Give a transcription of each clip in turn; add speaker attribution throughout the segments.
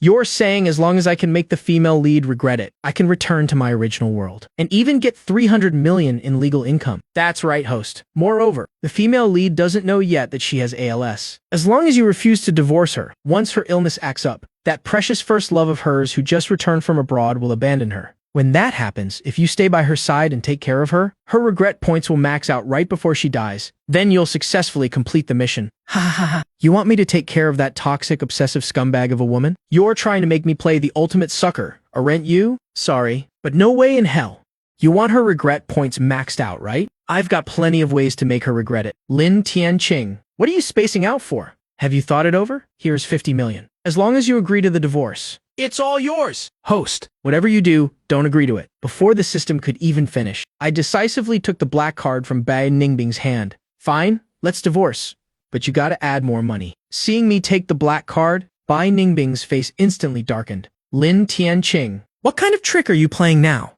Speaker 1: You're saying as long as I can make the female lead regret it, I can return to my original world and even get 300 million in legal income. That's right, host. Moreover, the female lead doesn't know yet that she has ALS. As long as you refuse to divorce her, once her illness acts up, that precious first love of hers who just returned from abroad will abandon her. When that happens, if you stay by her side and take care of her, her regret points will max out right before she dies. Then you'll successfully complete the mission. Ha ha ha. You want me to take care of that toxic, obsessive scumbag of a woman? You're trying to make me play the ultimate sucker, aren't you? Sorry, but no way in hell. You want her regret points maxed out, right? I've got plenty of ways to make her regret it. Lin Tianqing, what are you spacing out for? Have you thought it over? Here's 50 million. As long as you agree to the divorce. It's all yours! Host, whatever you do, don't agree to it. Before the system could even finish, I decisively took the black card from Bai Ningbing's hand. Fine, let's divorce. But you gotta add more money. Seeing me take the black card, Bai Ningbing's face instantly darkened. Lin Tianqing, what kind of trick are you playing now?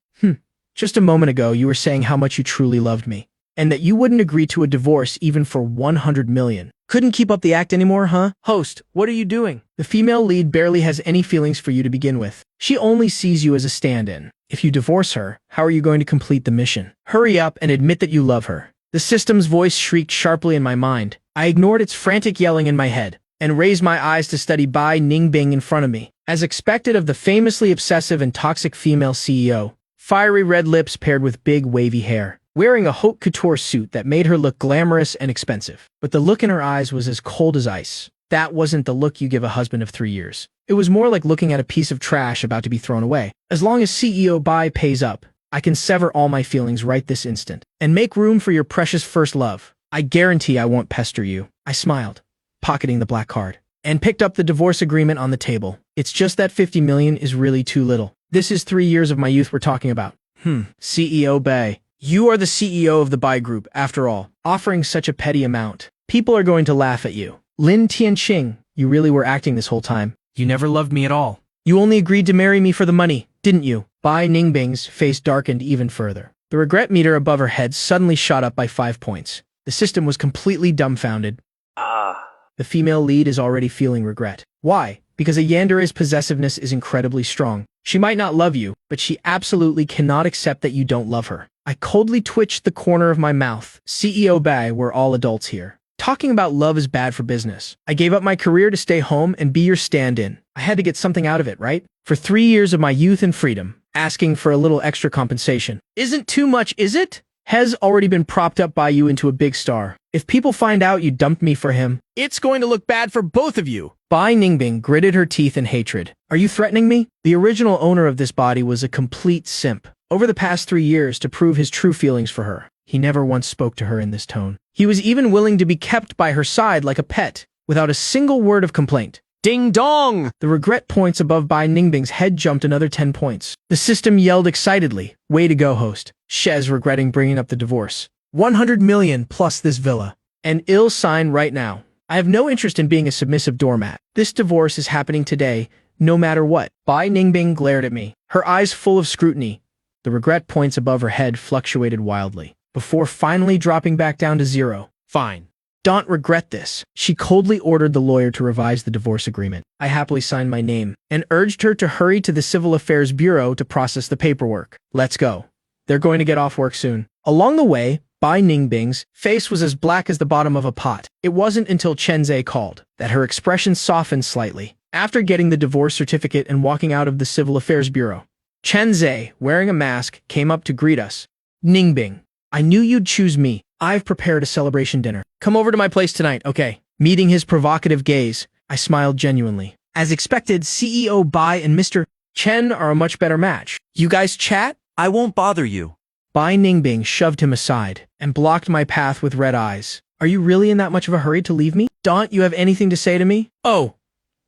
Speaker 1: Just a moment ago you were saying how much you truly loved me. And that you wouldn't agree to a divorce even for 100 million. Couldn't keep up the act anymore, huh? Host, what are you doing? The female lead barely has any feelings for you to begin with. She only sees you as a stand-in. If you divorce her, how are you going to complete the mission? Hurry up and admit that you love her. The system's voice shrieked sharply in my mind. I ignored its frantic yelling in my head and raised my eyes to study Bai Ningbing in front of me. As expected of the famously obsessive and toxic female CEO, fiery red lips paired with big wavy hair, wearing a haute couture suit that made her look glamorous and expensive. But the look in her eyes was as cold as ice. That wasn't the look you give a husband of 3 years. It was more like looking at a piece of trash about to be thrown away. As long as CEO Bai pays up, I can sever all my feelings right this instant and make room for your precious first love. I guarantee I won't pester you. I smiled, pocketing the black card, and picked up the divorce agreement on the table. It's just that 50 million is really too little. This is 3 years of my youth we're talking about. CEO Bai. You are the CEO of the Bai Group, after all, offering such a petty amount. People are going to laugh at you. Lin Tianqing, you really were acting this whole time. You never loved me at all. You only agreed to marry me for the money, didn't you? Bai Ningbing's face darkened even further. The regret meter above her head suddenly shot up by 5 points. The system was completely dumbfounded. The female lead is already feeling regret. Why? Because a yandere's possessiveness is incredibly strong. She might not love you, but she absolutely cannot accept that you don't love her. I coldly twitched the corner of my mouth. CEO Bai, we're all adults here. Talking about love is bad for business. I gave up my career to stay home and be your stand-in. I had to get something out of it, right? For 3 years of my youth and freedom, asking for a little extra compensation isn't too much, is it? Has already been propped up by you into a big star. If people find out you dumped me for him, it's going to look bad for both of you. Bai Ningbing gritted her teeth in hatred. Are you threatening me? The original owner of this body was a complete simp. Over the past 3 years, to prove his true feelings for her, he never once spoke to her in this tone. He was even willing to be kept by her side like a pet, without a single word of complaint. Ding dong! The regret points above Bai Ningbing's head jumped another 10 points. The system yelled excitedly. Way to go, host. Shez regretting bringing up the divorce. 100 million plus this villa. An ill sign right now. I have no interest in being a submissive doormat. This divorce is happening today, no matter what. Bai Ningbing glared at me, her eyes full of scrutiny. The regret points above her head fluctuated wildly, before finally dropping back down to 0. Fine. Don't regret this. She coldly ordered the lawyer to revise the divorce agreement. I happily signed my name and urged her to hurry to the Civil Affairs Bureau to process the paperwork. Let's go. They're going to get off work soon. Along the way, Bai Ningbing's face was as black as the bottom of a pot. It wasn't until Chen Zhe called that her expression softened slightly. After getting the divorce certificate and walking out of the Civil Affairs Bureau, Chen Zhe, wearing a mask, came up to greet us. Ningbing, I knew you'd choose me. I've prepared a celebration dinner. Come over to my place tonight, okay? Meeting his provocative gaze, I smiled genuinely. As expected, CEO Bai and Mr. Chen are a much better match. You guys chat?
Speaker 2: I won't bother you.
Speaker 1: Bai Ningbing shoved him aside and blocked my path with red eyes. Are you really in that much of a hurry to leave me? Don't you have anything to say to me? Oh,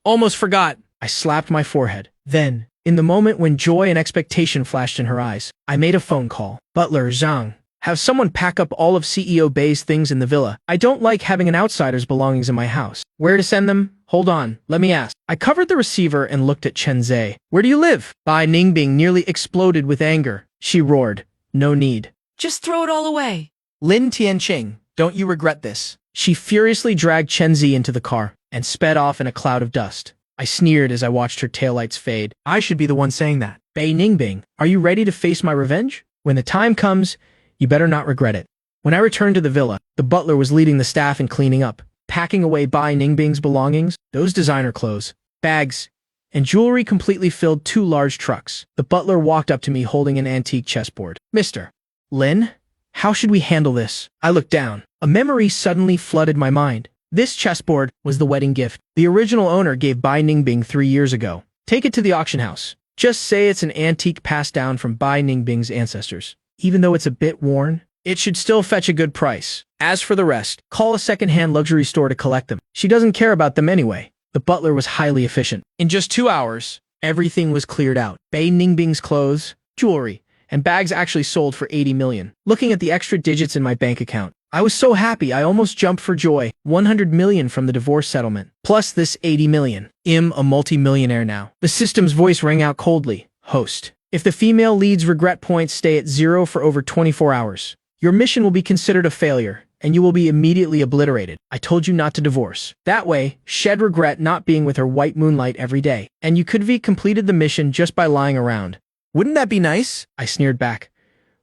Speaker 1: almost forgot. I slapped my forehead. Then, in the moment when joy and expectation flashed in her eyes, I made a phone call. Butler Zhang. Have someone pack up all of CEO Bai's things in the villa. I don't like having an outsider's belongings in my house. Where to send them? Hold on, let me ask. I covered the receiver and looked at Chen Zhe. Where do you live? Bai Ningbing nearly exploded with anger. She roared. No need.
Speaker 3: Just throw it all away.
Speaker 1: Lin Tianqing, don't you regret this? She furiously dragged Chen Zhe into the car and sped off in a cloud of dust. I sneered as I watched her taillights fade. I should be the one saying that. Bei Ningbing, are you ready to face my revenge? When the time comes, you better not regret it. When I returned to the villa, the butler was leading the staff in cleaning up, packing away Bei Ningbing's belongings, those designer clothes, bags, and jewelry completely filled 2 large trucks. The butler walked up to me holding an antique chessboard. Mr. Lin, how should we handle this? I looked down. A memory suddenly flooded my mind. This chessboard was the wedding gift the original owner gave Bei Ningbing 3 years ago. Take it to the auction house. Just say it's an antique passed down from Bei Ningbing's ancestors. Even though it's a bit worn, it should still fetch a good price. As for the rest, call a second-hand luxury store to collect them. She doesn't care about them anyway. The butler was highly efficient. In just 2 hours, everything was cleared out. Bei Ningbing's clothes, jewelry, and bags actually sold for 80 million. Looking at the extra digits in my bank account, I was so happy I almost jumped for joy. 100 million from the divorce settlement, plus this 80 million. I'm a multi-millionaire now. The system's voice rang out coldly. Host, if the female lead's regret points stay at 0 for over 24 hours, your mission will be considered a failure, and you will be immediately obliterated. I told you not to divorce. That way, shed regret not being with her white moonlight every day, and you could have completed the mission just by lying around. Wouldn't that be nice? I sneered back.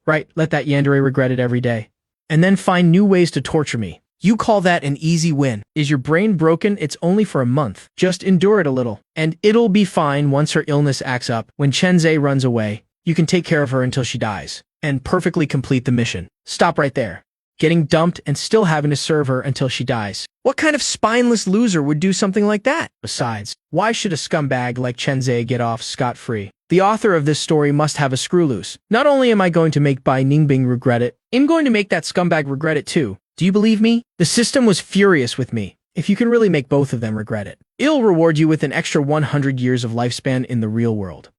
Speaker 1: Right, let that yandere regret it every day. And then find new ways to torture me. You call that an easy win. Is your brain broken? It's only for a month. Just endure it a little. And it'll be fine once her illness acts up. When Chenzhe runs away, you can take care of her until she dies. And perfectly complete the mission. Stop right there. Getting dumped and still having to serve her until she dies. What kind of spineless loser would do something like that? Besides, why should a scumbag like Chenzhe get off scot-free? The author of this story must have a screw loose. Not only am I going to make Bei Ningbing regret it, I'm going to make that scumbag regret it too. Do you believe me? The system was furious with me. If you can really make both of them regret it, it'll reward you with an extra 100 years of lifespan in the real world.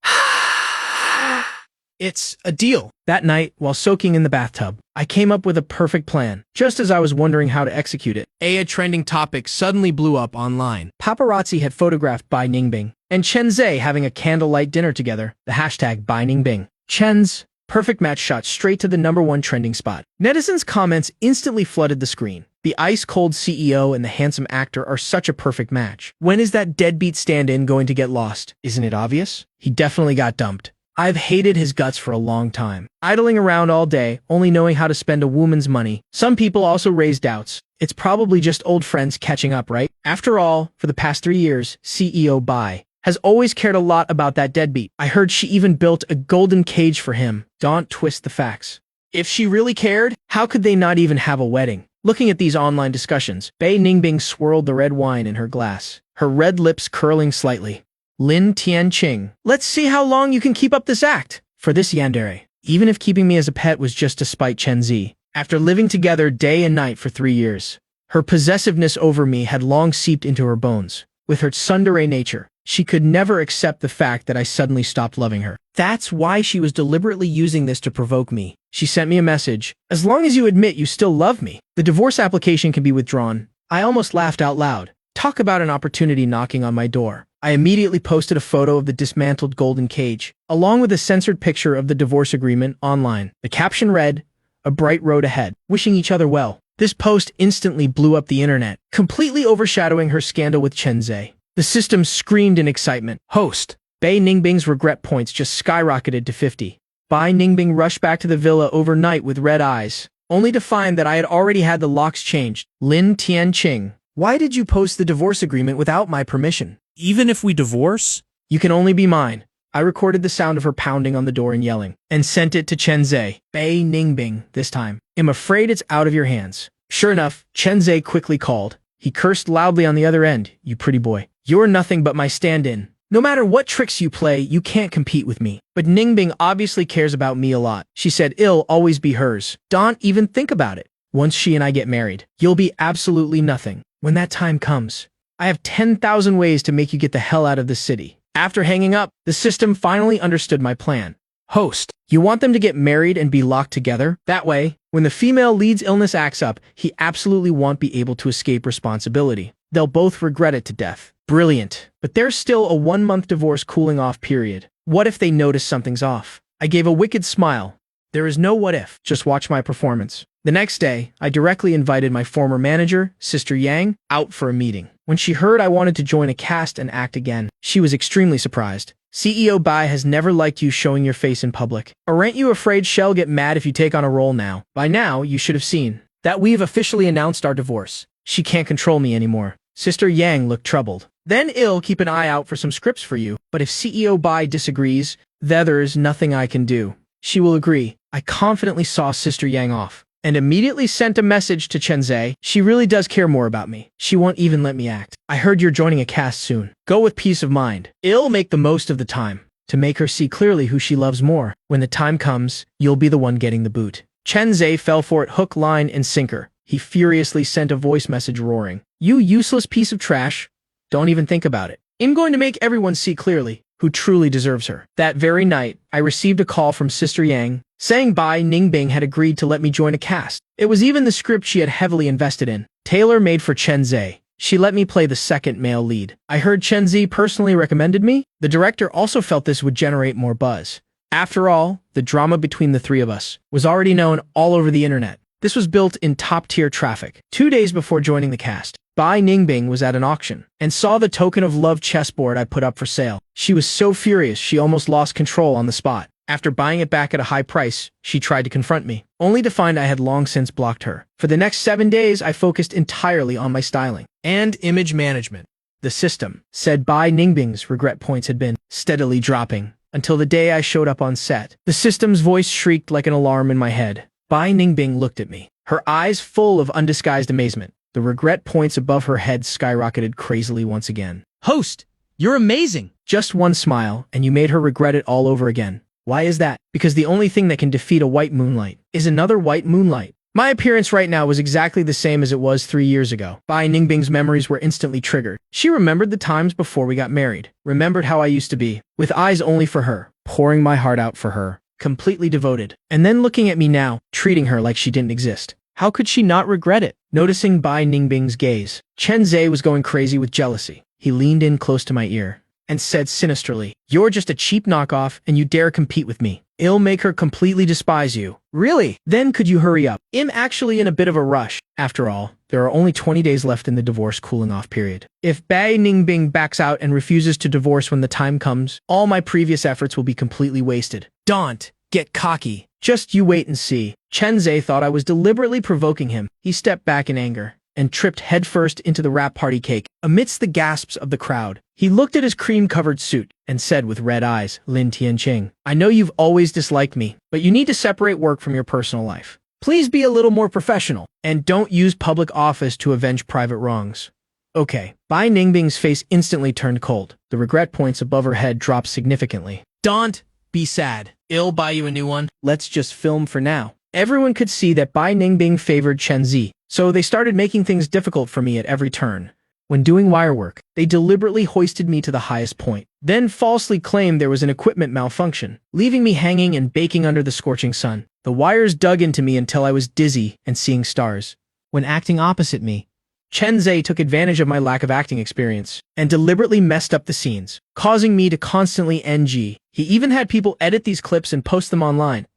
Speaker 1: It's a deal. That night, while soaking in the bathtub, I came up with a perfect plan. Just as I was wondering how to execute it, a trending topic suddenly blew up online. Paparazzi had photographed Bei Ningbing and Chenzhe having a candlelight dinner together. The hashtag Bei Ningbing. Chen's perfect match shot straight to the #1 trending spot. Netizens' comments instantly flooded the screen. The ice-cold CEO and the handsome actor are such a perfect match. When is that deadbeat stand-in going to get lost? Isn't it obvious? He definitely got dumped. I've hated his guts for a long time. Idling around all day, only knowing how to spend a woman's money. Some people also raise doubts. It's probably just old friends catching up, right? After all, for the past 3 years, CEO Bai has always cared a lot about that deadbeat. I heard she even built a golden cage for him. Don't twist the facts. If she really cared, how could they not even have a wedding? Looking at these online discussions, Bei Ningbing swirled the red wine in her glass, her red lips curling slightly. Lin Tianqing, let's see how long you can keep up this act. For this yandere, even if keeping me as a pet was just to spite Chenzhe, after living together day and night for 3 years, her possessiveness over me had long seeped into her bones. With her tsundere nature, she could never accept the fact that I suddenly stopped loving her. That's why she was deliberately using this to provoke me. She sent me a message. As long as you admit you still love me, the divorce application can be withdrawn. I almost laughed out loud. Talk about an opportunity knocking on my door. I immediately posted a photo of the dismantled golden cage, along with a censored picture of the divorce agreement online. The caption read, "A bright road ahead. Wishing each other well." This post instantly blew up the internet, completely overshadowing her scandal with Chenzhe. The system screamed in excitement. Host, Bei Ningbing's regret points just skyrocketed to 50. Bei Ningbing rushed back to the villa overnight with red eyes, only to find that I had already had the locks changed. Lin Tianqing, why did you post the divorce agreement without my permission?
Speaker 2: Even if we divorce?
Speaker 1: You can only be mine. I recorded the sound of her pounding on the door and yelling, and sent it to Chenzhe. Bei Ningbing, this time. I'm afraid it's out of your hands. Sure enough, Chenzhe quickly called. He cursed loudly on the other end. You pretty boy. You're nothing but my stand-in. No matter what tricks you play, you can't compete with me. But Ningbing obviously cares about me a lot. She said it'll always be hers. Don't even think about it. Once she and I get married, you'll be absolutely nothing. When that time comes, I have 10,000 ways to make you get the hell out of this city. After hanging up, the system finally understood my plan. Host, you want them to get married and be locked together? That way, when the female lead's illness acts up, he absolutely won't be able to escape responsibility. They'll both regret it to death. Brilliant. But there's still a 1-month divorce cooling off period. What if they notice something's off? I gave a wicked smile. There is no what if, just watch my performance. The next day, I directly invited my former manager, Sister Yang, out for a meeting. When she heard I wanted to join a cast and act again, she was extremely surprised. CEO Bai has never liked you showing your face in public. Aren't you afraid she'll get mad if you take on a role now? By now, you should have seen that we've officially announced our divorce. She can't control me anymore. Sister Yang looked troubled. Then I'll keep an eye out for some scripts for you, but if CEO Bai disagrees, then there is nothing I can do. She will agree. I confidently saw Sister Yang off and immediately sent a message to Chenzei. She really does care more about me. She won't even let me act. I heard you're joining a cast soon. Go with peace of mind. I'll make the most of the time to make her see clearly who she loves more. When the time comes, you'll be the one getting the boot. Chenzei fell for it hook, line, and sinker. He furiously sent a voice message roaring, "You useless piece of trash. Don't even think about it. I'm going to make everyone see clearly who truly deserves her." That very night, I received a call from Sister Yang, saying Bai Ningbing had agreed to let me join a cast. It was even the script she had heavily invested in, tailor-made for Chenzei. She let me play the second male lead. I heard Chenzei personally recommended me. The director also felt this would generate more buzz. After all, the drama between the three of us was already known all over the internet. This was built in top-tier traffic. 2 days before joining the cast, Bai Ningbing was at an auction and saw the token of love chessboard I put up for sale. She was so furious she almost lost control on the spot. After buying it back at a high price, she tried to confront me, only to find I had long since blocked her. For the next 7 days, I focused entirely on my styling and image management. The system said Bai Ningbing's regret points had been steadily dropping until the day I showed up on set. The system's voice shrieked like an alarm in my head. Bai Ningbing looked at me, her eyes full of undisguised amazement. The regret points above her head skyrocketed crazily once again. "Host, you're amazing!" Just one smile, and you made her regret it all over again. Why is that? Because the only thing that can defeat a white moonlight is another white moonlight. My appearance right now was exactly the same as it was 3 years ago. Bai Ningbing's memories were instantly triggered. She remembered the times before we got married, remembered how I used to be, with eyes only for her, pouring my heart out for her, completely devoted, and then looking at me now, treating her like she didn't exist. How could she not regret it? Noticing Bai Ningbing's gaze, Chenzei was going crazy with jealousy. He leaned in close to my ear and said sinisterly, "You're just a cheap knockoff and you dare compete with me. I'll make her completely despise you." "Really? Then could you hurry up? I'm actually in a bit of a rush. After all, there are only 20 days left in the divorce cooling off period. If Bai Ningbing backs out and refuses to divorce when the time comes, all my previous efforts will be completely wasted." "Don't get cocky. Just you wait and see." Chenzei thought I was deliberately provoking him. He stepped back in anger and tripped headfirst into the wrap party cake. Amidst the gasps of the crowd, he looked at his cream-covered suit and said with red eyes, "Lin Tianqing, I know you've always disliked me, but you need to separate work from your personal life. Please be a little more professional, and don't use public office to avenge private wrongs." Okay. Bai Ningbing's face instantly turned cold. The regret points above her head dropped significantly. "Don't be sad. I'll buy you a new one. Let's just film for now." Everyone could see that Bai Ningbing favored Chenzei, so they started making things difficult for me at every turn. When doing wire work, they deliberately hoisted me to the highest point, then falsely claimed there was an equipment malfunction, leaving me hanging and baking under the scorching sun. The wires dug into me until I was dizzy and seeing stars. When acting opposite me, Chenzei took advantage of my lack of acting experience and deliberately messed up the scenes, causing me to constantly NG. He even had people edit these clips and post them online.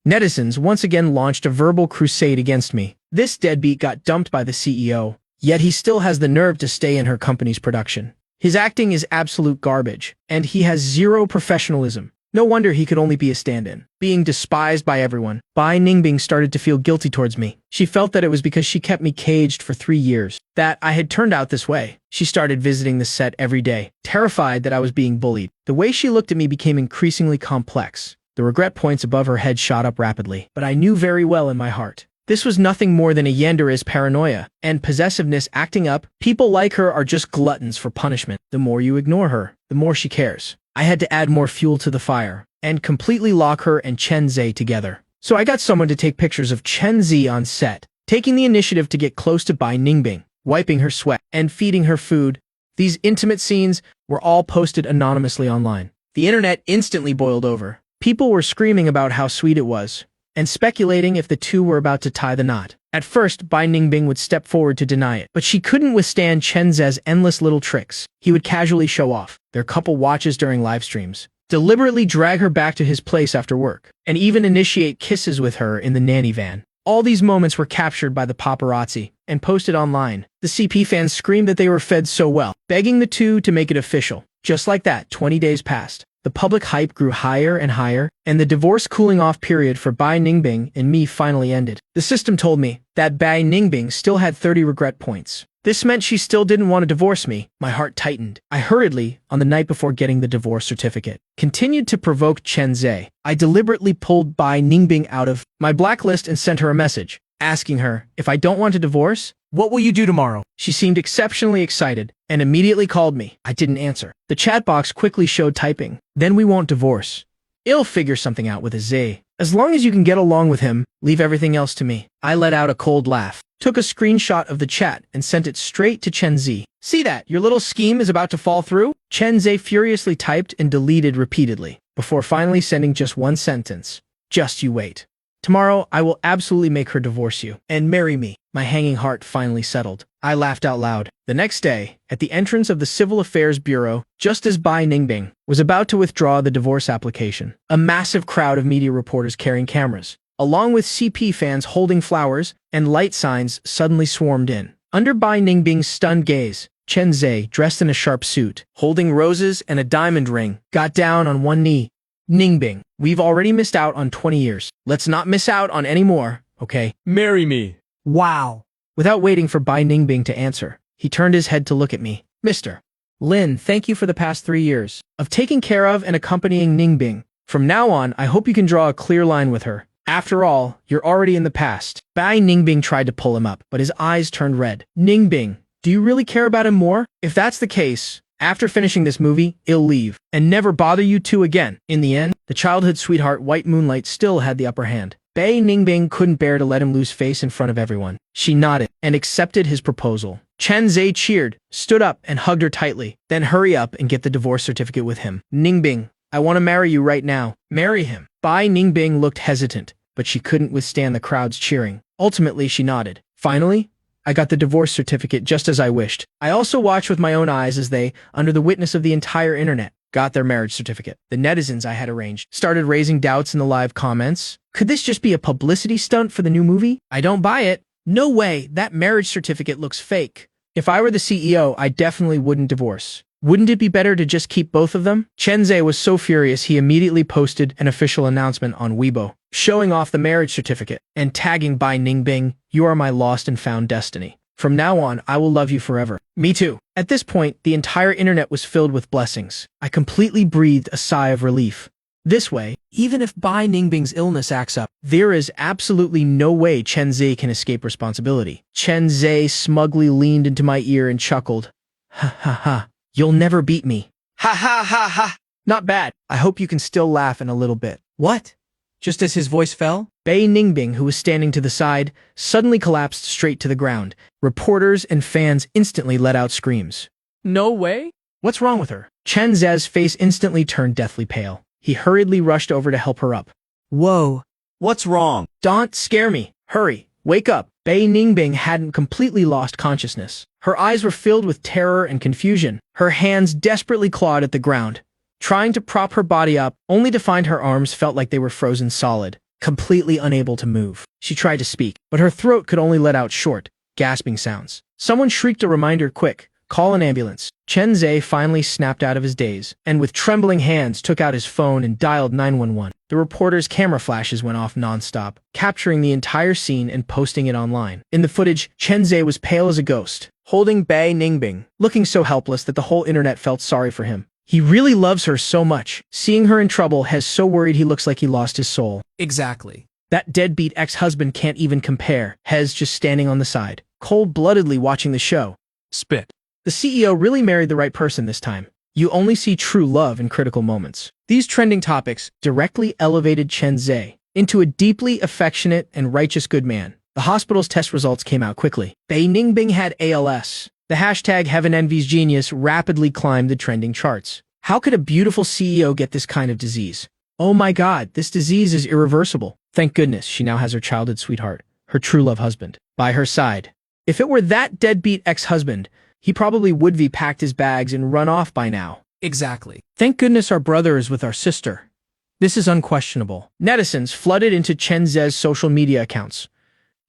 Speaker 1: Netizens once again launched a verbal crusade against me. This deadbeat got dumped by the CEO, yet he still has the nerve to stay in her company's production. His acting is absolute garbage, and he has zero professionalism. No wonder he could only be a stand-in. Being despised by everyone, Bai Ningbing started to feel guilty towards me. She felt that it was because she kept me caged for 3 years, that I had turned out this way. She started visiting the set every day, terrified that I was being bullied. The way she looked at me became increasingly complex. The regret points above her head shot up rapidly, but I knew very well in my heart this was nothing more than a Yandere's paranoia and possessiveness acting up. People like her are just gluttons for punishment. The more you ignore her, the more she cares. I had to add more fuel to the fire and completely lock her and Chenzei together. So I got someone to take pictures of Chenzei on set, taking the initiative to get close to Bai Ningbing, wiping her sweat and feeding her food. These intimate scenes were all posted anonymously online. The internet instantly boiled over. People were screaming about how sweet it was, and speculating if the two were about to tie the knot. At first, Bai Ningbing would step forward to deny it, but she couldn't withstand Chenzei's endless little tricks. He would casually show off their couple watches during live streams, deliberately drag her back to his place after work, and even initiate kisses with her in the nanny van. All these moments were captured by the paparazzi and posted online. The CP fans screamed that they were fed so well, begging the two to make it official. Just like that, 20 days passed. The public hype grew higher and higher, and the divorce cooling-off period for Bai Ningbing and me finally ended. The system told me that Bai Ningbing still had 30 regret points. This meant she still didn't want to divorce me. My heart tightened. I hurriedly, on the night before getting the divorce certificate, continued to provoke Chen Zhe. I deliberately pulled Bai Ningbing out of my blacklist and sent her a message, asking her, if I don't want to divorce, what will you do tomorrow? She seemed exceptionally excited and immediately called me. I didn't answer. The chat box quickly showed typing. Then we won't divorce. I'll figure something out with a Z. As long as you can get along with him, leave everything else to me. I let out a cold laugh, took a screenshot of the chat and sent it straight to Chen Zhe. See that? Your little scheme is about to fall through? Chen Zhe furiously typed and deleted repeatedly, before finally sending just one sentence. Just you wait. Tomorrow, I will absolutely make her divorce you and marry me. My hanging heart finally settled. I laughed out loud. The next day, at the entrance of the Civil Affairs Bureau, just as Bai Ningbing was about to withdraw the divorce application, a massive crowd of media reporters carrying cameras, along with CP fans holding flowers and light signs, suddenly swarmed in. Under Bai Ningbing's stunned gaze, Chen Zhe, dressed in a sharp suit, holding roses and a diamond ring, got down on one knee. Ningbing, we've already missed out on 20 years. Let's not miss out on any more, okay?
Speaker 2: Marry me.
Speaker 1: Wow. Without waiting for Bai Ningbing to answer, he turned his head to look at me. Mr. Lin, thank you for the past 3 years of taking care of and accompanying Ningbing. From now on, I hope you can draw a clear line with her. After all, you're already in the past. Bai Ningbing tried to pull him up, but his eyes turned red. Ningbing, do you really care about him more? If that's the case, after finishing this movie, I'll leave and never bother you two again. In the end, the childhood sweetheart White Moonlight still had the upper hand. Bai Ningbing couldn't bear to let him lose face in front of everyone. She nodded and accepted his proposal. Chen Zhe cheered, stood up and hugged her tightly. Then hurry up and get the divorce certificate with him. Ningbing, I want to marry you right now. Marry him. Bai Ningbing looked hesitant, but she couldn't withstand the crowd's cheering. Ultimately, she nodded. Finally, I got the divorce certificate just as I wished. I also watched with my own eyes as they, under the witness of the entire internet, got their marriage certificate. The netizens I had arranged started raising doubts in the live comments. Could this just be a publicity stunt for the new movie? I don't buy it. No way, that marriage certificate looks fake. If I were the CEO, I definitely wouldn't divorce. Wouldn't it be better to just keep both of them? Chen Zhe was so furious he immediately posted an official announcement on Weibo, showing off the marriage certificate and tagging Bai Ningbing, "You are my lost and found destiny. From now on, I will love you forever." Me too. At this point, the entire internet was filled with blessings. I completely breathed a sigh of relief. This way, even if Bai Ningbing's illness acts up, there is absolutely no way Chen Zhe can escape responsibility. Chen Zhe smugly leaned into my ear and chuckled. Ha ha ha. You'll never beat me. Ha ha ha ha. Not bad. I hope you can still laugh in a little bit. What? Just as his voice fell, Bai Ningbing, who was standing to the side, suddenly collapsed straight to the ground. Reporters and fans instantly let out screams.
Speaker 2: No way?
Speaker 1: What's wrong with her? Chen Zhe's face instantly turned deathly pale. He hurriedly rushed over to help her up. Whoa.
Speaker 3: What's wrong?
Speaker 1: Don't scare me. Hurry. Wake up. Bai Ningbing hadn't completely lost consciousness. Her eyes were filled with terror and confusion. Her hands desperately clawed at the ground, trying to prop her body up, only to find her arms felt like they were frozen solid, completely unable to move. She tried to speak, but her throat could only let out short, gasping sounds. Someone shrieked a reminder, "Quick, call an ambulance." Chen Zhe finally snapped out of his daze, and with trembling hands took out his phone and dialed 911. The reporter's camera flashes went off nonstop, capturing the entire scene and posting it online. In the footage, Chen Zhe was pale as a ghost, holding Bai Ningbing, looking so helpless that the whole internet felt sorry for him. He really loves her so much. Seeing her in trouble has so worried he looks like he lost his soul.
Speaker 2: Exactly.
Speaker 1: That deadbeat ex-husband can't even compare. Hez just standing on the side, cold-bloodedly watching the show.
Speaker 2: Spit.
Speaker 1: The CEO really married the right person this time. You only see true love in critical moments. These trending topics directly elevated Chen Zhe into a deeply affectionate and righteous good man. The hospital's test results came out quickly. Bai Ningbing had ALS. The hashtag Heaven Envies Genius rapidly climbed the trending charts. How could a beautiful CEO get this kind of disease? Oh my God, this disease is irreversible. Thank goodness she now has her childhood sweetheart, her true love husband, by her side. If it were that deadbeat ex-husband, he probably would have packed his bags and run off by now.
Speaker 2: Exactly.
Speaker 1: Thank goodness our brother is with our sister. This is unquestionable. Netizens flooded into Chen Ze's social media accounts,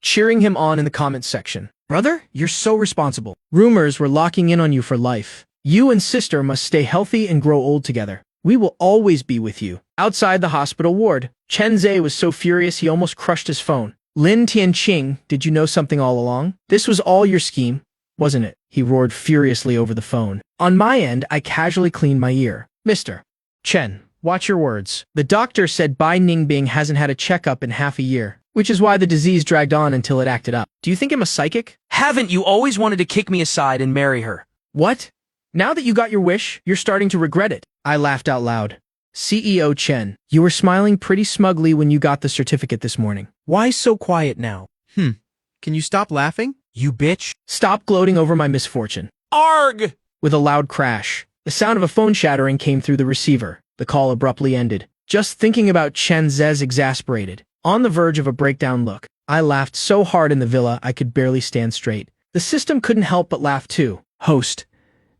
Speaker 1: cheering him on in the comments section. Brother, you're so responsible. Rumors were locking in on you for life. You and sister must stay healthy and grow old together. We will always be with you. Outside the hospital ward, Chen Ze was so furious he almost crushed his phone. Lin Tianqing, did you know something all along? This was all your scheme, wasn't it? He roared furiously over the phone. On my end, I casually cleaned my ear. Mr. Chen, watch your words. The doctor said Bai Ningbing hasn't had a checkup in half a year, which is why the disease dragged on until it acted up. Do you think I'm a psychic?
Speaker 3: Haven't you always wanted to kick me aside and marry her?
Speaker 1: What? Now that you got your wish, you're starting to regret it. I laughed out loud. CEO Chen, you were smiling pretty smugly when you got the certificate this morning. Why so quiet now?
Speaker 2: Can you stop laughing?
Speaker 3: You bitch.
Speaker 1: Stop gloating over my misfortune.
Speaker 3: Arg!
Speaker 1: With a loud crash, the sound of a phone shattering came through the receiver. The call abruptly ended. Just thinking about Chen Ze's exasperated, on the verge of a breakdown look. I laughed so hard in the villa I could barely stand straight. The system couldn't help but laugh too. Host,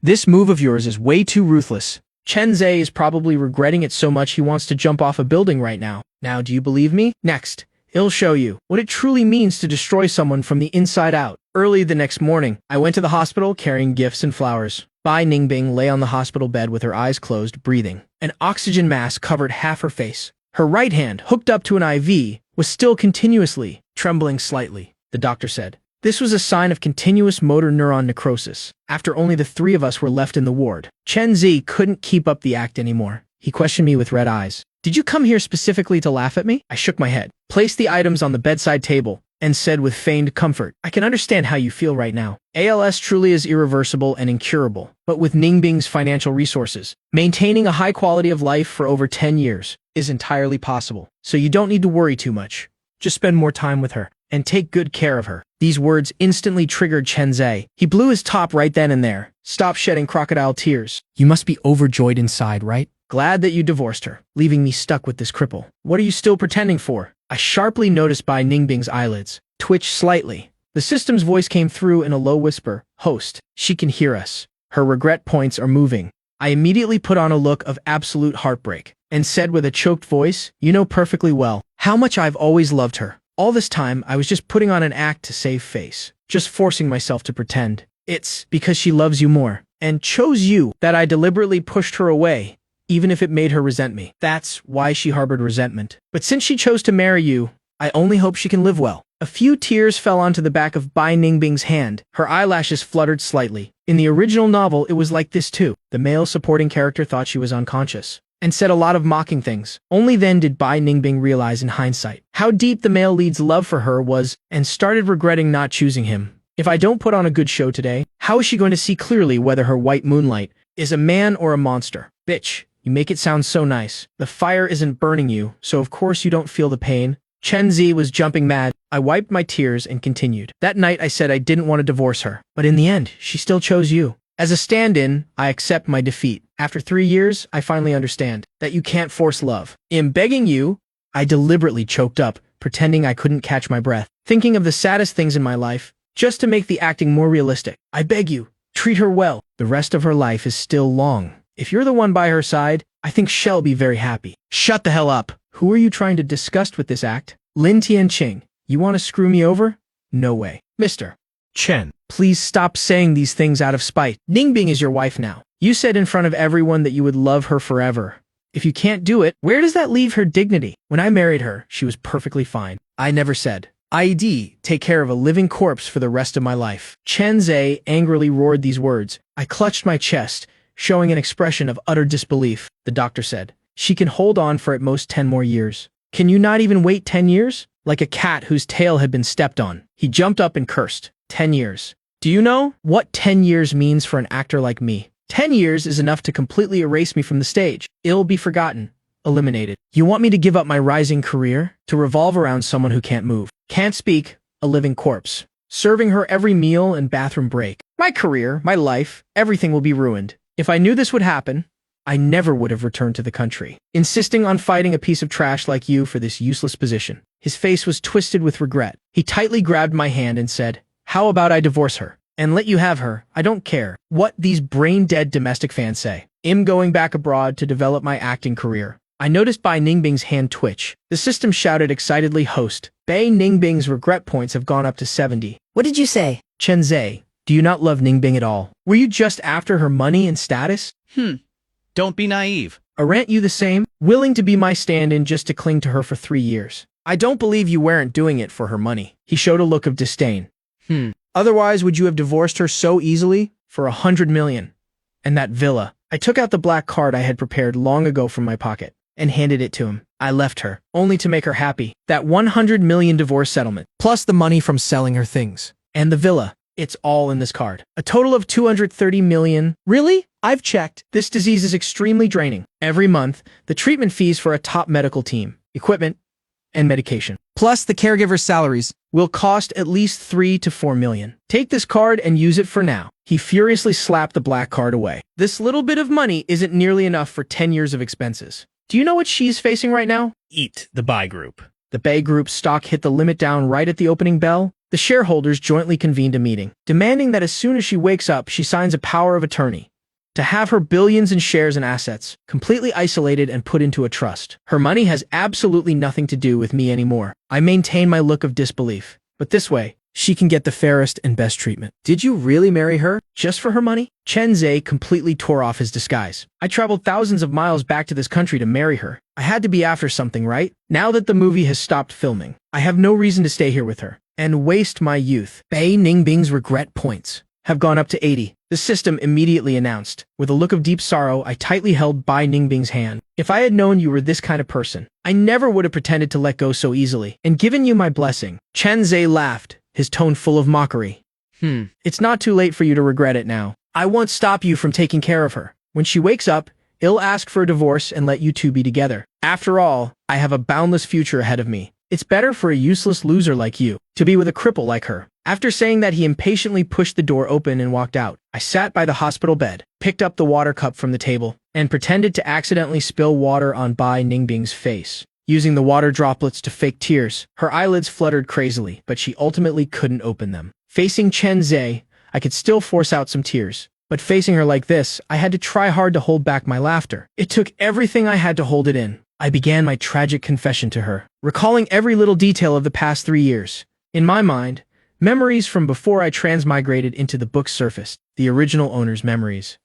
Speaker 1: this move of yours is way too ruthless. Chen Ze is probably regretting it so much he wants to jump off a building right now. Now, do you believe me? Next, it'll show you what it truly means to destroy someone from the inside out. Early the next morning, I went to the hospital carrying gifts and flowers. Bai Ningbing lay on the hospital bed with her eyes closed, breathing. An oxygen mask covered half her face. Her right hand, hooked up to an IV, was still continuously trembling slightly, the doctor said. This was a sign of continuous motor neuron necrosis. After only the three of us were left in the ward, Chen Zi couldn't keep up the act anymore. He questioned me with red eyes. Did you come here specifically to laugh at me? I shook my head, placed the items on the bedside table, and said with feigned comfort, I can understand how you feel right now. ALS truly is irreversible and incurable, but with Ningbing's financial resources, maintaining a high quality of life for over 10 years is entirely possible. So you don't need to worry too much. Just spend more time with her, and take good care of her. These words instantly triggered Chen Ze. He blew his top right then and there. Stop shedding crocodile tears. You must be overjoyed inside, right? Glad that you divorced her, leaving me stuck with this cripple. What are you still pretending for? I sharply noticed Bai Ningbing's eyelids twitch slightly. The system's voice came through in a low whisper. Host, she can hear us. Her regret points are moving. I immediately put on a look of absolute heartbreak and said with a choked voice, you know perfectly well how much I've always loved her. All this time, I was just putting on an act to save face, just forcing myself to pretend. It's because she loves you more and chose you that I deliberately pushed her away, even if it made her resent me. That's why she harbored resentment. But since she chose to marry you, I only hope she can live well. A few tears fell onto the back of Bai Ningbing's hand. Her eyelashes fluttered slightly. In the original novel, it was like this too. The male supporting character thought she was unconscious and said a lot of mocking things. Only then did Bai Ningbing realize in hindsight how deep the male lead's love for her was and started regretting not choosing him. If I don't put on a good show today, how is she going to see clearly whether her white moonlight is a man or a monster? Bitch, you make it sound so nice. The fire isn't burning you, so of course you don't feel the pain. Chen Zi was jumping mad. I wiped my tears and continued. That night I said I didn't want to divorce her, but in the end, she still chose you. As a stand-in, I accept my defeat. After 3 years, I finally understand that you can't force love. In begging you, I deliberately choked up, pretending I couldn't catch my breath, thinking of the saddest things in my life, just to make the acting more realistic. I beg you, treat her well. The rest of her life is still long. If you're the one by her side, I think she'll be very happy. Shut the hell up. Who are you trying to disgust with this act? Lin Tianqing, you want to screw me over? No way. Mr. Chen, please stop saying these things out of spite. Ningbing is your wife now. You said in front of everyone that you would love her forever. If you can't do it, where does that leave her dignity? When I married her, she was perfectly fine. I never said, I'd take care of a living corpse for the rest of my life. Chen Ze angrily roared these words. I clutched my chest, showing an expression of utter disbelief. The doctor said, she can hold on for at most 10 more years. Can you not even wait 10 years? Like a cat whose tail had been stepped on. He jumped up and cursed. 10 years. Do you know what 10 years means for an actor like me? 10 years is enough to completely erase me from the stage. It'll be forgotten. Eliminated. You want me to give up my rising career? To revolve around someone who can't move, can't speak, a living corpse, serving her every meal and bathroom break. My career, my life, everything will be ruined. If I knew this would happen, I never would have returned to the country, insisting on fighting a piece of trash like you for this useless position. His face was twisted with regret. He tightly grabbed my hand and said, how about I divorce her? and let you have her. I don't care what these brain-dead domestic fans say. I'm going back abroad to develop my acting career. I noticed Bai Ningbing's hand twitch. The system shouted excitedly, host. Bai Ningbing's regret points have gone up to 70.
Speaker 4: What did you say?
Speaker 1: Chen Zhe, do you not love Ningbing at all? Were you just after her money and status?
Speaker 2: Don't be naive.
Speaker 1: Aren't you the same? Willing to be my stand-in just to cling to her for 3 years? I don't believe you weren't doing it for her money. He showed a look of disdain. Otherwise, would you have divorced her so easily? For 100 million. And that villa. I took out the black card I had prepared long ago from my pocket and handed it to him. I left her, only to make her happy. That 100 million divorce settlement, plus the money from selling her things. And the villa. It's all in this card. A total of 230 million. Really? I've checked. This disease is extremely draining. Every month, the treatment fees for a top medical team, equipment, and medication,
Speaker 2: Plus the caregiver's salaries.
Speaker 1: will cost at least 3 to 4 million. Take this card and use it for now. He furiously slapped the black card away. This little bit of money isn't nearly enough for 10 years of expenses. Do you know what she's facing right now?
Speaker 5: Eat the buy group.
Speaker 1: The Bay Group's stock hit the limit down right at the opening bell. The shareholders jointly convened a meeting, demanding that as soon as she wakes up, she signs a power of attorney to have her billions in shares and assets completely isolated and put into a trust. Her money has absolutely nothing to do with me anymore. I maintain my look of disbelief, but this way, she can get the fairest and best treatment.
Speaker 3: Did you really marry her?
Speaker 1: Just for her money? Chen Zhe completely tore off his disguise. I traveled thousands of miles back to this country to marry her. I had to be after something, right? Now that the movie has stopped filming, I have no reason to stay here with her and waste my youth. Bai Ningbing's regret points have gone up to 80. The system immediately announced. With a look of deep sorrow, I tightly held Bai Ningbing's hand. If I had known you were this kind of person, I never would have pretended to let go so easily and given you my blessing. Chen Zhe laughed, his tone full of mockery. It's not too late for you to regret it now. I won't stop you from taking care of her. When she wakes up, I'll ask for a divorce and let you two be together. After all, I have a boundless future ahead of me. It's better for a useless loser like you to be with a cripple like her. After saying that, he impatiently pushed the door open and walked out. I sat by the hospital bed, picked up the water cup from the table, and pretended to accidentally spill water on Bai Ningbing's face. Using the water droplets to fake tears, her eyelids fluttered crazily, but she ultimately couldn't open them. Facing Chen Zhe, I could still force out some tears. But facing her like this, I had to try hard to hold back my laughter. It took everything I had to hold it in. I began my tragic confession to her, recalling every little detail of the past 3 years. In my mind, memories from before I transmigrated into the book's surface, the original owner's memories.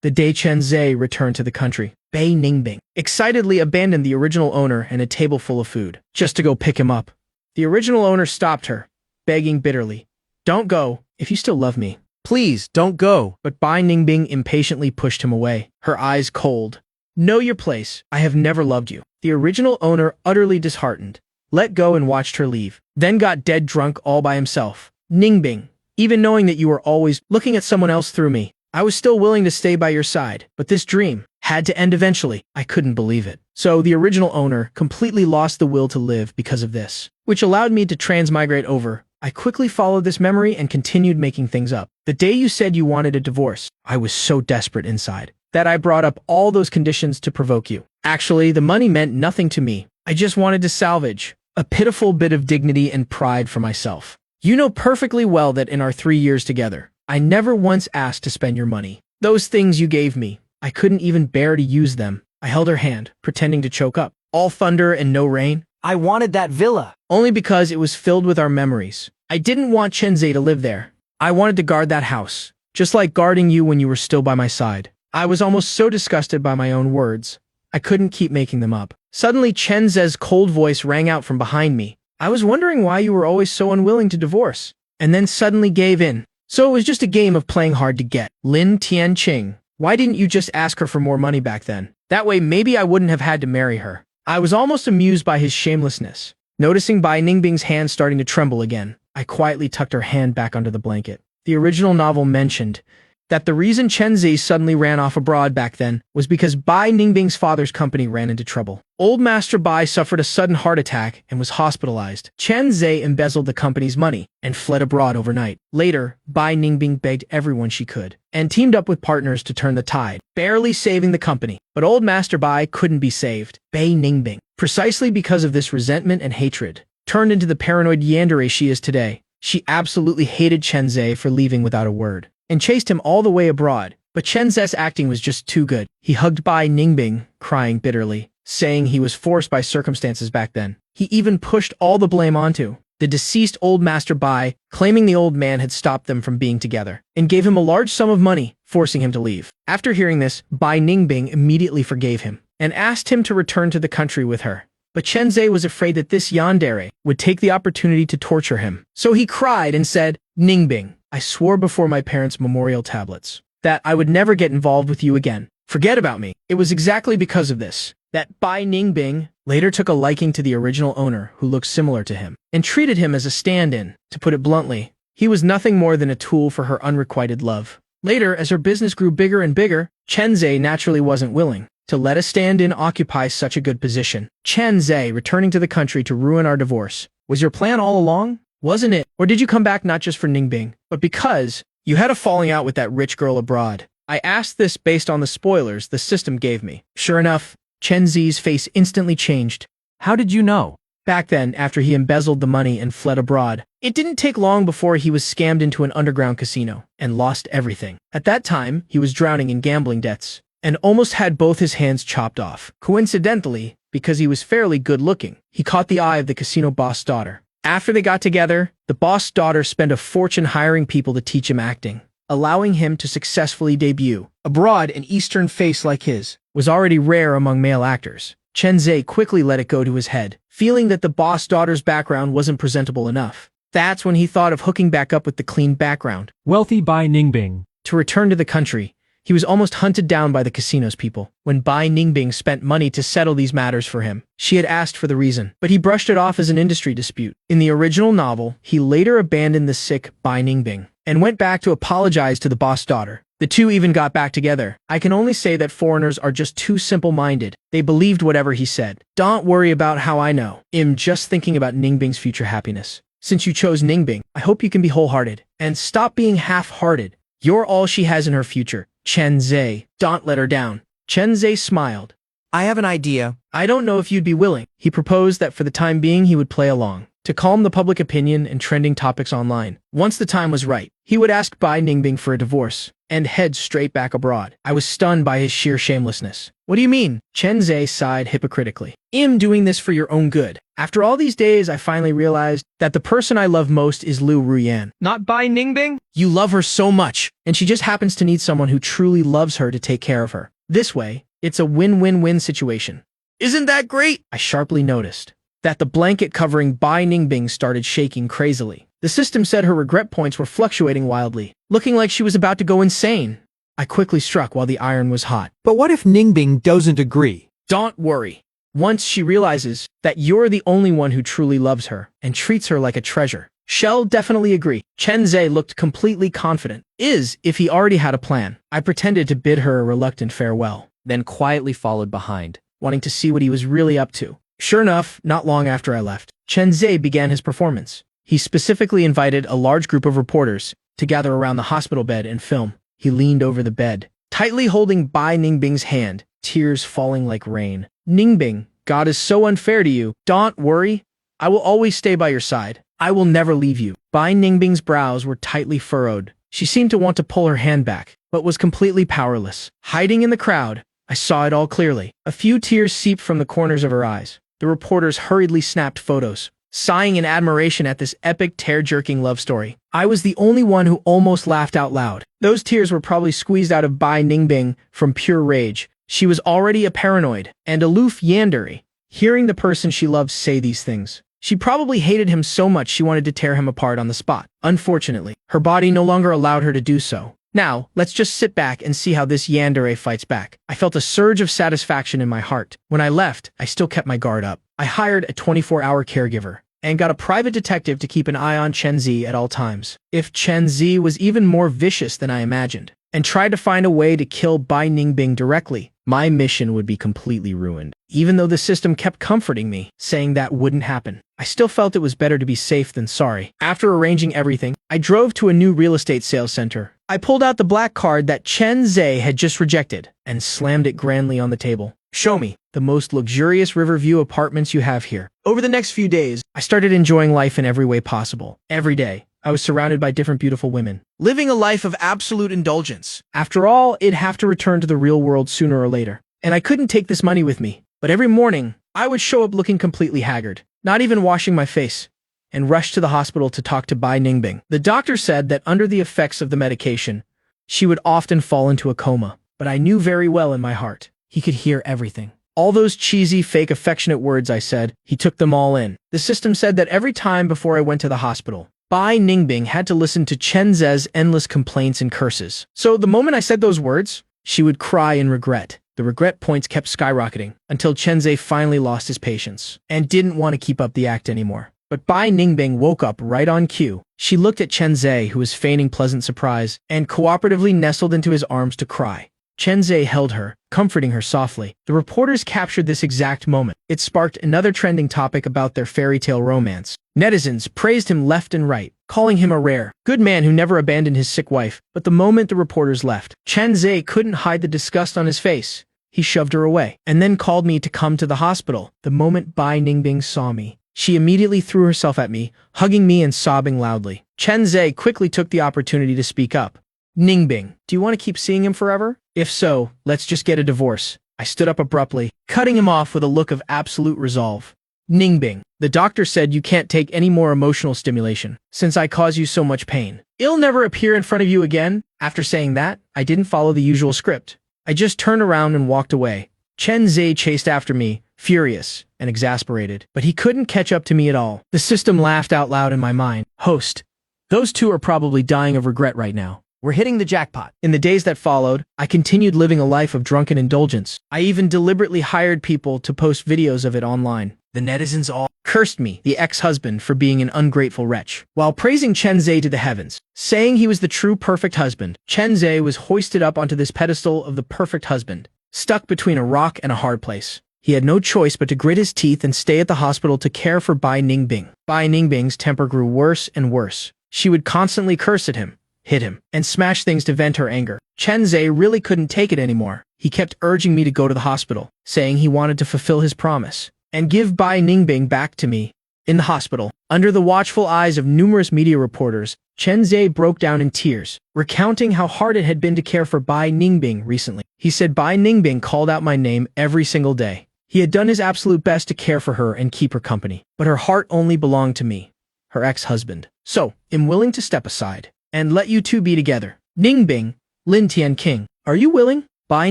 Speaker 1: The day Chen Zhe returned to the country, Bai Ningbing excitedly abandoned the original owner and a table full of food, just to go pick him up. The original owner stopped her, begging bitterly, "Don't go, if you still love me.
Speaker 2: Please, don't go.
Speaker 1: But Bai Ningbing impatiently pushed him away, her eyes cold. Know your place. I have never loved you. The original owner, utterly disheartened, let go and watched her leave, then got dead drunk all by himself. Ningbing, even knowing that you were always looking at someone else through me, I was still willing to stay by your side, but this dream had to end eventually. I couldn't believe it. So the original owner completely lost the will to live because of this, which allowed me to transmigrate over. I quickly followed this memory and continued making things up. The day you said you wanted a divorce, I was so desperate inside that I brought up all those conditions to provoke you. Actually, the money meant nothing to me. I just wanted to salvage a pitiful bit of dignity and pride for myself. You know perfectly well that in our 3 years together, I never once asked to spend your money. Those things you gave me, I couldn't even bear to use them. I held her hand, pretending to choke up. All thunder and no rain.
Speaker 3: I wanted that villa.
Speaker 1: Only because it was filled with our memories. I didn't want Chen Zhe to live there. I wanted to guard that house, just like guarding you when you were still by my side. I was almost so disgusted by my own words, I couldn't keep making them up. Suddenly, Chen Zhe's cold voice rang out from behind me. I was wondering why you were always so unwilling to divorce, and then suddenly gave in. So it was just a game of playing hard to get. Lin Tianqing, why didn't you just ask her for more money back then? That way, maybe I wouldn't have had to marry her. I was almost amused by his shamelessness. Noticing Bai Ningbing's hand starting to tremble again, I quietly tucked her hand back under the blanket. The original novel mentioned that the reason Chen Zhe suddenly ran off abroad back then was because Bai Ningbing's father's company ran into trouble. Old Master Bai suffered a sudden heart attack and was hospitalized. Chen Zhe embezzled the company's money and fled abroad overnight. Later, Bai Ningbing begged everyone she could and teamed up with partners to turn the tide, barely saving the company. But Old Master Bai couldn't be saved. Bai Ningbing, precisely because of this resentment and hatred, turned into the paranoid yandere she is today. She absolutely hated Chen Zhe for leaving without a word, and chased him all the way abroad. But Chen Zhe's acting was just too good. He hugged Bai Ningbing, crying bitterly, saying he was forced by circumstances back then. He even pushed all the blame onto the deceased old master Bai, claiming the old man had stopped them from being together, and gave him a large sum of money, forcing him to leave. After hearing this, Bai Ningbing immediately forgave him, and asked him to return to the country with her. But Chen Zhe was afraid that this yandere would take the opportunity to torture him. So he cried and said, "Ningbing, I swore before my parents' memorial tablets that I would never get involved with you again. Forget about me." It was exactly because of this that Bai Ningbing later took a liking to the original owner, who looked similar to him, and treated him as a stand-in. To put it bluntly, he was nothing more than a tool for her unrequited love. Later, as her business grew bigger and bigger, Chen Zhe naturally wasn't willing to let a stand-in occupy such a good position. "Chen Zhe, returning to the country to ruin our divorce was your plan all along, wasn't it? Or did you come back not just for Ningbing, but because you had a falling out with that rich girl abroad?" I asked this based on the spoilers the system gave me. Sure enough, Chen Zhe's face instantly changed.
Speaker 3: How did you know?
Speaker 1: Back then, after he embezzled the money and fled abroad, it didn't take long before he was scammed into an underground casino and lost everything. At that time, he was drowning in gambling debts and almost had both his hands chopped off. Coincidentally, because he was fairly good-looking, he caught the eye of the casino boss' daughter. After they got together, the boss' daughter spent a fortune hiring people to teach him acting, allowing him to successfully debut. Abroad, an Eastern face like his was already rare among male actors. Chen Zhe quickly let it go to his head, feeling that the boss daughter's background wasn't presentable enough. That's when he thought of hooking back up with the clean background.
Speaker 4: Wealthy Bai Ningbing.
Speaker 1: To return to the country, he was almost hunted down by the casino's people. When Bai Ningbing spent money to settle these matters for him, she had asked for the reason, but he brushed it off as an industry dispute. In the original novel, he later abandoned the sick Bai Ningbing and went back to apologize to the boss daughter. The two even got back together. I can only say that foreigners are just too simple-minded. They believed whatever he said. Don't worry about how I know. I'm just thinking about Ningbing's future happiness. Since you chose Ningbing, I hope you can be wholehearted and stop being half-hearted. You're all she has in her future. Chen Zhe, don't let her down. Chen Zhe smiled.
Speaker 3: I have an idea.
Speaker 1: I don't know if you'd be willing. He proposed that for the time being he would play along, to calm the public opinion and trending topics online. Once the time was right, he would ask Bai Ningbing for a divorce and head straight back abroad. I was stunned by his sheer shamelessness. What do you mean? Chen Zhe sighed hypocritically. I'm doing this for your own good. After all these days, I finally realized that the person I love most is Liu Ruyan.
Speaker 2: Not Bai Ningbing?
Speaker 1: You love her so much, and she just happens to need someone who truly loves her to take care of her. This way, it's a win-win-win situation. Isn't that great? I sharply noticed that the blanket covering Bai Ningbing started shaking crazily. The system said her regret points were fluctuating wildly, looking like she was about to go insane. I quickly struck while the iron was hot.
Speaker 3: But what if Ningbing doesn't agree?
Speaker 1: Don't worry. Once she realizes that you're the only one who truly loves her and treats her like a treasure, she'll definitely agree. Chen Zhe looked completely confident, if he already had a plan. I pretended to bid her a reluctant farewell,
Speaker 3: Then quietly followed behind.
Speaker 1: wanting to see what he was really up to. Sure enough, not long after I left, Chen Zhe began his performance. He specifically invited a large group of reporters to gather around the hospital bed and film. He leaned over the bed, tightly holding Bai Ningbing's hand, tears falling like rain. Ningbing, God is so unfair to you. Don't worry. I will always stay by your side. I will never leave you. Bai Ningbing's brows were tightly furrowed. She seemed to want to pull her hand back, but was completely powerless. Hiding in the crowd, I saw it all clearly. A few tears seeped from the corners of her eyes. The reporters hurriedly snapped photos, sighing in admiration at this epic, tear-jerking love story. I was the only one who almost laughed out loud. Those tears were probably squeezed out of Bai Ningbing from pure rage. She was already a paranoid and aloof yandere, hearing the person she loved say these things. She probably hated him so much she wanted to tear him apart on the spot. Unfortunately, her body no longer allowed her to do so. Now, let's just sit back and see how this yandere fights back. I felt a surge of satisfaction in my heart. When I left, I still kept my guard up. I hired a 24-hour caregiver and got a private detective to keep an eye on Chen Zhe at all times. If Chen Zhe was even more vicious than I imagined, and tried to find a way to kill Bai Ningbing directly, my mission would be completely ruined. Even though the system kept comforting me, saying that wouldn't happen, I still felt it was better to be safe than sorry. After arranging everything, I drove to a new real estate sales center. I pulled out the black card that Chen Zhe had just rejected and slammed it grandly on the table. Show me the most luxurious Riverview apartments you have here. Over the next few days, I started enjoying life in every way possible. Every day, I was surrounded by different beautiful women, living a life of absolute indulgence. After all, it'd have to return to the real world sooner or later. And I couldn't take this money with me. But every morning, I would show up looking completely haggard, not even washing my face, and rush to the hospital to talk to Bai Ningbing. The doctor said that under the effects of the medication, she would often fall into a coma. But I knew very well in my heart, he could hear everything. All those cheesy, fake affectionate words I said, he took them all in. The system said that every time before I went to the hospital, Bai Ningbing had to listen to Chen Ze's endless complaints and curses. So the moment I said those words, she would cry in regret. The regret points kept skyrocketing until Chen Ze finally lost his patience and didn't want to keep up the act anymore. But Bai Ningbing woke up right on cue. She looked at Chen Ze, who was feigning pleasant surprise, and cooperatively nestled into his arms to cry. Chen Ze held her, comforting her softly. The reporters captured this exact moment. It sparked another trending topic about their fairy tale romance. Netizens praised him left and right, calling him a rare, good man who never abandoned his sick wife. But the moment the reporters left, Chen Ze couldn't hide the disgust on his face. He shoved her away, and then called me to come to the hospital. The moment Bai Ningbing saw me, she immediately threw herself at me, hugging me and sobbing loudly. Chen Ze quickly took the opportunity to speak up. Ningbing, do you want to keep seeing him forever? If so, let's just get a divorce. I stood up abruptly, cutting him off with a look of absolute resolve. Ningbing, the doctor said you can't take any more emotional stimulation, since I cause you so much pain. I'll never appear in front of you again. After saying that, I didn't follow the usual script. I just turned around and walked away. Chen Ze chased after me, furious and exasperated, but he couldn't catch up to me at all. The system laughed out loud in my mind. Host, those two are probably dying of regret right now.
Speaker 3: We're hitting the jackpot.
Speaker 1: In the days that followed, I continued living a life of drunken indulgence. I even deliberately hired people to post videos of it online. The netizens all cursed me, the ex-husband, for being an ungrateful wretch, while praising Chen Ze to the heavens, saying he was the true perfect husband. Chen Ze was hoisted up onto this pedestal of the perfect husband, stuck between a rock and a hard place. He had no choice but to grit his teeth and stay at the hospital to care for Bai Ningbing. Bai Ningbing's temper grew worse and worse. She would constantly curse at him, hit him, and smash things to vent her anger. Chen Ze really couldn't take it anymore. He kept urging me to go to the hospital, saying he wanted to fulfill his promise and give Bai Ningbing back to me. In the hospital, under the watchful eyes of numerous media reporters, Chen Ze broke down in tears, recounting how hard it had been to care for Bai Ningbing recently. He said Bai Ningbing called out my name every single day. He had done his absolute best to care for her and keep her company, but her heart only belonged to me, her ex-husband. So, I'm willing to step aside and let you two be together. Ningbing, Lin Tianqing, are you willing? Bai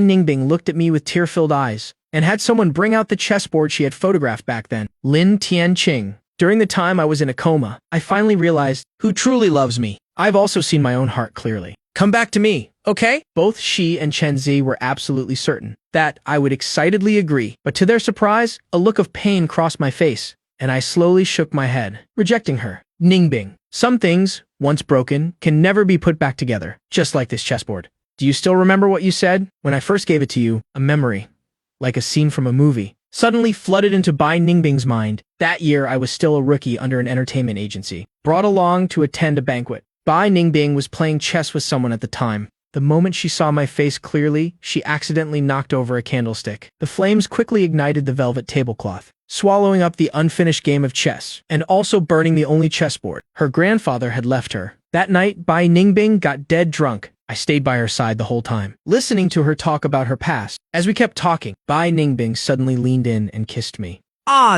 Speaker 1: Ningbing looked at me with tear-filled eyes and had someone bring out the chessboard she had photographed back then. Lin Tianqing. During the time I was in a coma, I finally realized who truly loves me. I've also seen my own heart clearly. Come back to me, okay? Both she and Chen Ze were absolutely certain that I would excitedly agree, but to their surprise, a look of pain crossed my face, and I slowly shook my head, rejecting her. Ningbing, some things, once broken, can never be put back together, just like this chessboard. Do you still remember what you said? When I first gave it to you, a memory, like a scene from a movie, suddenly flooded into Bai Ningbing's mind. That year, I was still a rookie under an entertainment agency, brought along to attend a banquet. Bai Ningbing was playing chess with someone at the time. The moment she saw my face clearly, she accidentally knocked over a candlestick. The flames quickly ignited the velvet tablecloth, swallowing up the unfinished game of chess, and also burning the only chessboard. Her grandfather had left her. That night, Bai Ningbing got dead drunk. I stayed by her side the whole time, listening to her talk about her past. As we kept talking, Bai Ningbing suddenly leaned in and kissed me.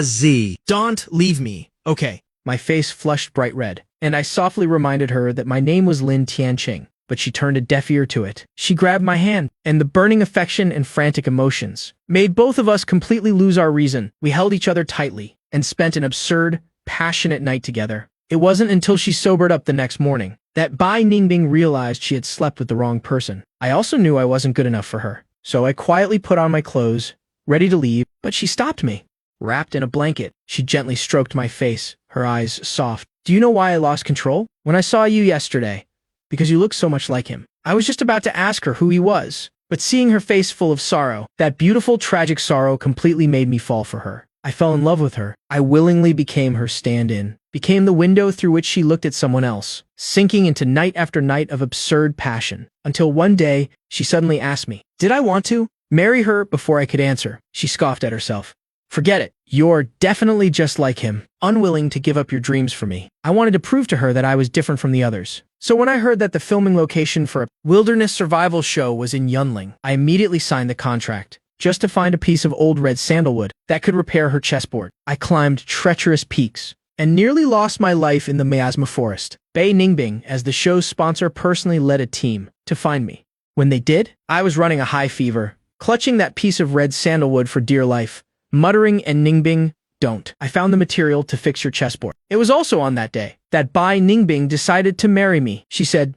Speaker 2: Z.
Speaker 1: Don't leave me, okay? My face flushed bright red, and I softly reminded her that my name was Lin Tianqing, but she turned a deaf ear to it. She grabbed my hand, and the burning affection and frantic emotions made both of us completely lose our reason. We held each other tightly and spent an absurd, passionate night together. It wasn't until she sobered up the next morning that Bai Ningbing realized she had slept with the wrong person. I also knew I wasn't good enough for her, so I quietly put on my clothes, ready to leave, but she stopped me. Wrapped in a blanket, she gently stroked my face, her eyes soft. Do you know why I lost control? When I saw you yesterday, because you look so much like him. I was just about to ask her who he was, but seeing her face full of sorrow, that beautiful tragic sorrow completely made me fall for her. I fell in love with her. I willingly became her stand-in, became the window through which she looked at someone else, sinking into night after night of absurd passion, until one day, she suddenly asked me, did I want to marry her? Before I could answer, she scoffed at herself. Forget it. You're definitely just like him, unwilling to give up your dreams for me. I wanted to prove to her that I was different from the others. So when I heard that the filming location for a wilderness survival show was in Yunling, I immediately signed the contract, just to find a piece of old red sandalwood that could repair her chessboard. I climbed treacherous peaks and nearly lost my life in the miasma forest. Bei Ningbing, as the show's sponsor, personally led a team to find me. When they did, I was running a high fever, clutching that piece of red sandalwood for dear life, muttering, and Ningbing, don't. I found the material to fix your chessboard. It was also on that day that Bai Ningbing decided to marry me. She said,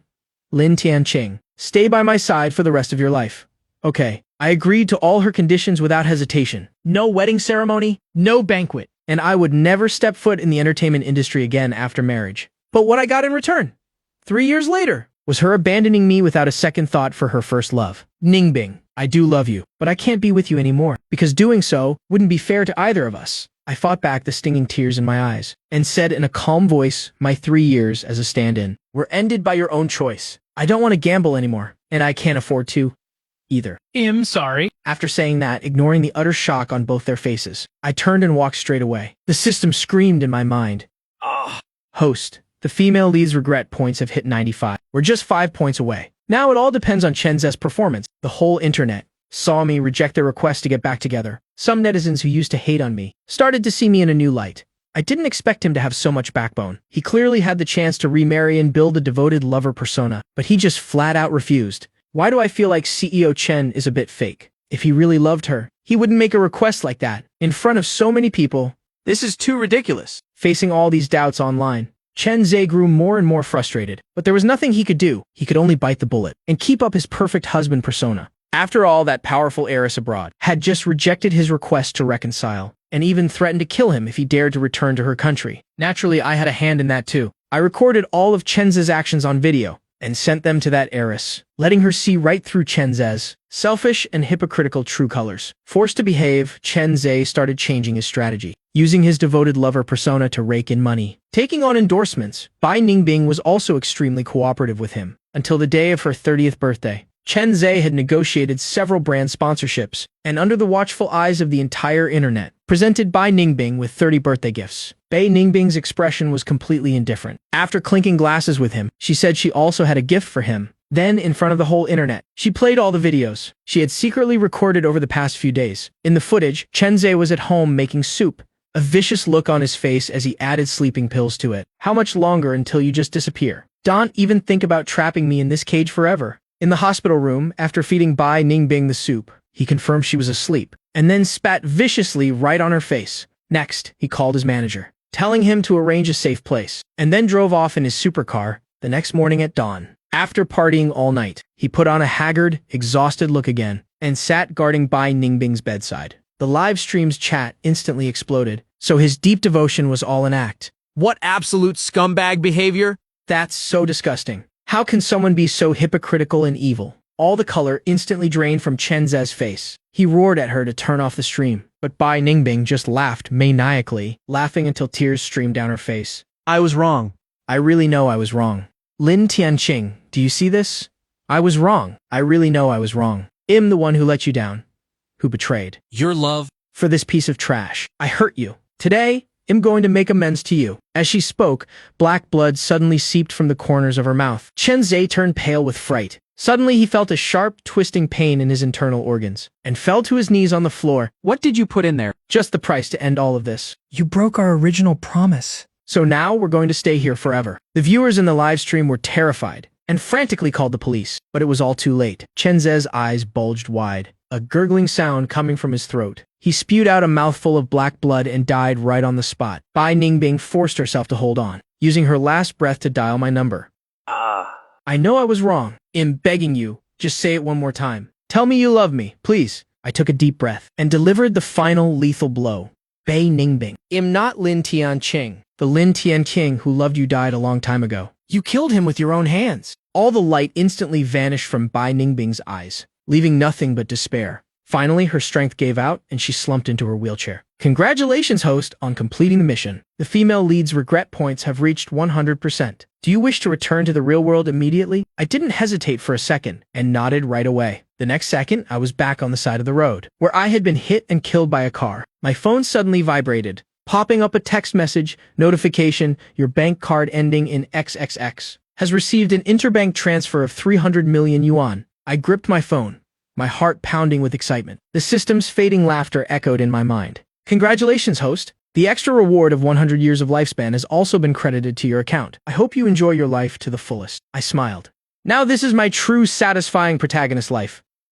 Speaker 1: Lin Tianqing, stay by my side for the rest of your life. Okay. I agreed to all her conditions without hesitation. No wedding ceremony, no banquet, and I would never step foot in the entertainment industry again after marriage. But what I got in return, 3 years later, was her abandoning me without a second thought for her first love. Ningbing, I do love you, but I can't be with you anymore, because doing so wouldn't be fair to either of us. I fought back the stinging tears in my eyes and said in a calm voice, my 3 years as a stand-in were ended by your own choice. I don't want to gamble anymore, and I can't afford to either.
Speaker 4: Sorry.
Speaker 1: After saying that, ignoring the utter shock on both their faces, I turned and walked straight away. The system screamed in my mind. Host, the female lead's regret points have hit 95. We're just 5 points away. Now it all depends on Chen Zhe's performance. The whole internet saw me reject their request to get back together. Some netizens who used to hate on me started to see me in a new light. I didn't expect him to have so much backbone. He clearly had the chance to remarry and build a devoted lover persona, but he just flat out refused. Why do I feel like CEO Chen is a bit fake? If he really loved her, he wouldn't make a request like that in front of so many people. This is too ridiculous. Facing all these doubts online, Chen Zhe grew more and more frustrated, but there was nothing he could do. He could only bite the bullet and keep up his perfect husband persona. After all, that powerful heiress abroad had just rejected his request to reconcile and even threatened to kill him if he dared to return to her country. Naturally, I had a hand in that too. I recorded all of Chen Zhe's actions on video and sent them to that heiress, letting her see right through Chen Zhe's selfish and hypocritical true colors. Forced to behave, Chen Zhe started changing his strategy, using his devoted lover persona to rake in money. Taking on endorsements, Bai Ningbing was also extremely cooperative with him. Until the day of her 30th birthday, Chen Zhe had negotiated several brand sponsorships, and under the watchful eyes of the entire internet, presented Bai Ningbing with 30 birthday gifts. Bai Ningbing's expression was completely indifferent. After clinking glasses with him, she said she also had a gift for him. Then, in front of the whole internet, she played all the videos she had secretly recorded over the past few days. In the footage, Chen Zhe was at home making soup, a vicious look on his face as he added sleeping pills to it. How much longer until you just disappear? Don't even think about trapping me in this cage forever. In the hospital room, after feeding Bai Ningbing the soup, he confirmed she was asleep, and then spat viciously right on her face. Next, he called his manager, telling him to arrange a safe place, and then drove off in his supercar the next morning at dawn. After partying all night, he put on a haggard, exhausted look again, and sat guarding Bai Ningbing's bedside. The live stream's chat instantly exploded, so his deep devotion was all an act.
Speaker 3: What absolute scumbag behavior?
Speaker 1: That's so disgusting. How can someone be so hypocritical and evil? All the color instantly drained from Chen Zhe's face. He roared at her to turn off the stream, but Bai Ningbing just laughed maniacally, laughing until tears streamed down her face.
Speaker 3: I was wrong.
Speaker 1: I really know I was wrong. Lin Tianqing, do you see this? I was wrong. I really know I was wrong. I'm the one who let you down, who betrayed.
Speaker 2: Your love
Speaker 1: For this piece of trash. I hurt you. Today, I'm going to make amends to you. As she spoke, black blood suddenly seeped from the corners of her mouth. Chen Zhe turned pale with fright. Suddenly, he felt a sharp, twisting pain in his internal organs, and fell to his knees on the floor.
Speaker 3: What did you put in there?
Speaker 1: Just the price to end all of this.
Speaker 4: You broke our original promise.
Speaker 1: So now we're going to stay here forever. The viewers in the live stream were terrified and frantically called the police, but it was all too late. Chen Zhe's eyes bulged wide, a gurgling sound coming from his throat. He spewed out a mouthful of black blood and died right on the spot. Bai Ningbing forced herself to hold on, using her last breath to dial my number. I know I was wrong. I'm begging you, just say it one more time. Tell me you love me, please. I took a deep breath and delivered the final lethal blow. Bai Ningbing. I'm not Lin Tianqing. The Lin Tianqing who loved you died a long time ago. You killed him with your own hands. All the light instantly vanished from Bai Ningbing's eyes, leaving nothing but despair. Finally, her strength gave out and she slumped into her wheelchair. Congratulations, host, on completing the mission. The female lead's regret points have reached 100%. Do you wish to return to the real world immediately? I didn't hesitate for a second and nodded right away. The next second, I was back on the side of the road, where I had been hit and killed by a car. My phone suddenly vibrated, popping up a text message, notification, your bank card ending in XXX has received an interbank transfer of 300 million yuan. I gripped my phone, my heart pounding with excitement. The system's fading laughter echoed in my mind. Congratulations, host. The extra reward of 100 years of lifespan has also been credited to your account. I hope you enjoy your life to the fullest. I smiled. Now this is my true satisfying protagonist life.